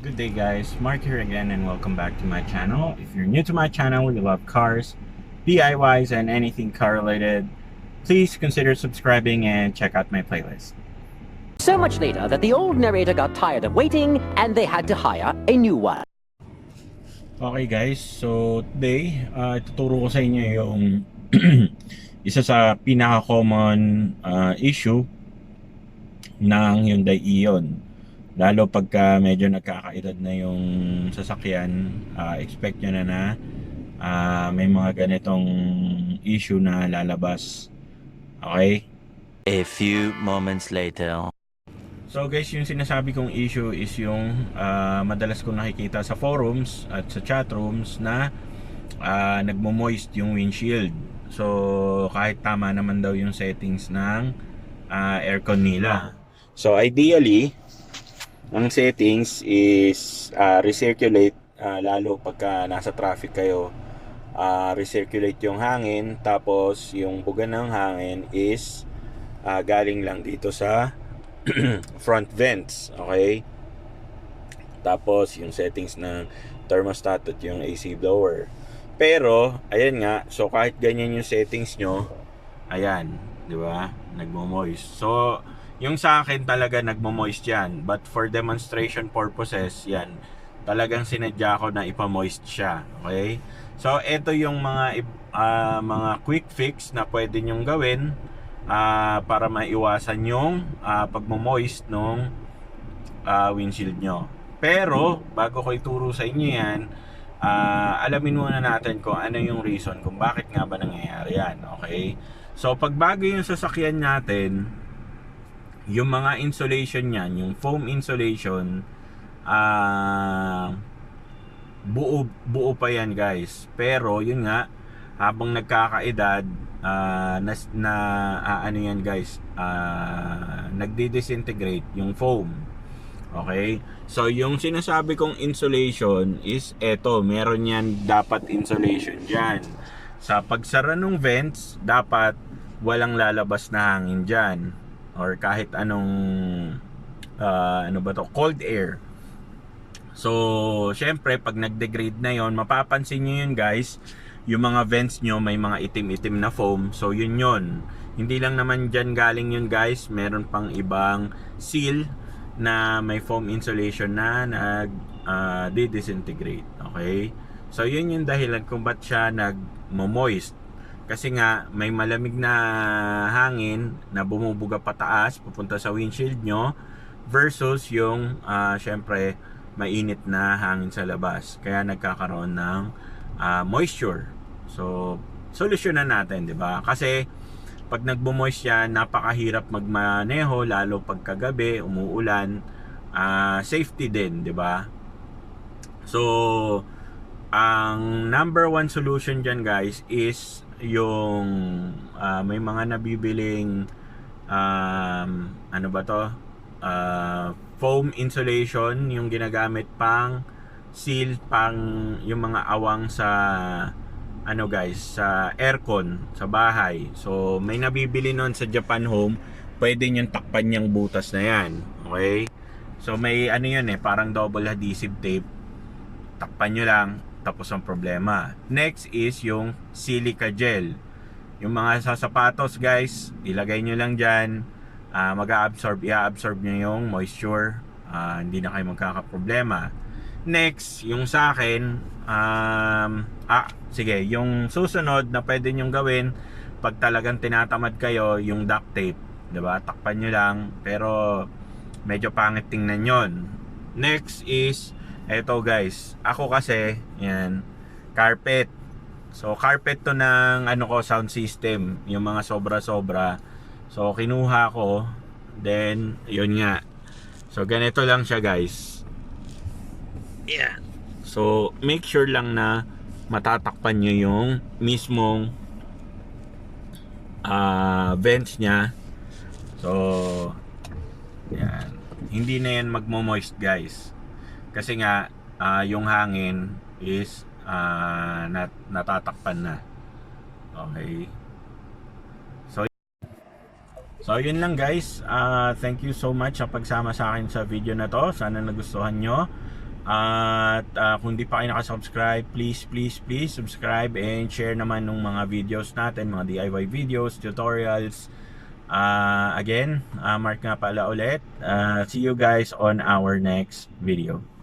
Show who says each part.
Speaker 1: Good day guys, Mark here again and welcome back to my channel. If you're new to my channel, you love cars, DIYs and anything car related, please consider subscribing and check out my playlist.
Speaker 2: So much later that the old narrator got tired of waiting and they had to hire a new one.
Speaker 1: Okay guys, so today, ituturo ko sa inyo yung isa sa pinaka-common issue ng Hyundai Eon. Lalo pagka medyo nagkakaedad na yung sasakyan, expect nyo na may mga ganitong issue na lalabas. Okay?
Speaker 3: A few moments later.
Speaker 1: So guys, yung sinasabi kong issue is yung madalas kong nakikita sa forums at sa chat rooms na nagmo-moist yung windshield. So kahit tama naman daw yung settings ng aircon nila. So ideally, ang settings is recirculate, lalo pagka nasa traffic kayo, recirculate yung hangin, tapos yung buga ng hangin is galing lang dito sa front vents, okay? Tapos yung settings ng thermostat at yung AC blower. Pero ayan nga, so kahit ganyan yung settings nyo, ayan, di ba? Nagmo-moist. So yung sa akin talaga nagmo-moist yan, but for demonstration purposes, yan, talagang sinadya ko na ipa-moist siya, okay? So ito yung mga quick fix na pwede nyong gawin para maiwasan yung pagmo-moist nung windshield nyo. Pero bago ko ituro sa inyo yan, alamin muna natin kung ano yung reason kung bakit nga ba nangyayari yan, okay? So pag bago yung sasakyan natin, yung mga insulation niyan, yung foam insulation, buo pa yan guys. Pero yun nga, habang nagkakaedad, ano yan guys, nagdi-disintegrate yung foam. Okay? So yung sinasabi kong insulation is eto, meron yan dapat insulation dyan. Sa pagsara ng vents, dapat walang lalabas na hangin dyan, or kahit anong cold air. So syempre pag nag-degrade na yon, mapapansin nyo yun guys, yung mga vents nyo may mga itim-itim na foam. So yun, hindi lang naman dyan galing yun guys, meron pang ibang seal na may foam insulation na nag-disintegrate. Okay, so yun yung dahilan kung ba't siya nag-moist. Kasi nga may malamig na hangin na bumubuga pataas pupunta sa windshield nyo versus yung syempre mainit na hangin sa labas, kaya nagkakaroon ng moisture. So solusyonan natin, di ba? Kasi pag nagbo-moist yan, napakahirap magmaneho, lalo pagkagabi umuulan. Safety din, di ba? So ang number one solution dyan guys is yung may mga nabibiling foam insulation, yung ginagamit pang seal, pang yung mga awang sa sa aircon sa bahay. So may nabibili nun sa Japan Home, pwede nyo takpan yung butas na yan, okay? So may yun parang double adhesive tape, takpan nyo lang, tapos ang problema. Next is yung silica gel. Yung mga sa sapatos guys, ilagay nyo lang dyan, i-absorb nyo yung moisture, hindi na kayo magkakaproblema. Next, yung sa akin, yung susunod na pwede nyong gawin pag talagang tinatamad kayo, yung duct tape, diba? Takpan nyo lang, pero medyo pangit tingnan yon. Next is eto guys, ako kasi yan, carpet. So carpet to ng sound system, yung mga sobra-sobra. So kinuha ko, then yun nga. So ganito lang siya guys. Yeah. So make sure lang na matatakpan nyo yung mismong vents nya. So yan. Hindi na yan magmo-moist guys. Kasi nga yung hangin is natatakpan na. Okay. So yun lang guys. Thank you so much sa pagsama sa akin sa video na to. Sana nagustuhan nyo. At kung di pa kayo nakasubscribe, please subscribe and share naman ng mga videos natin, mga DIY videos, tutorials. Again, Mark nga pala ulit. See you guys on our next video.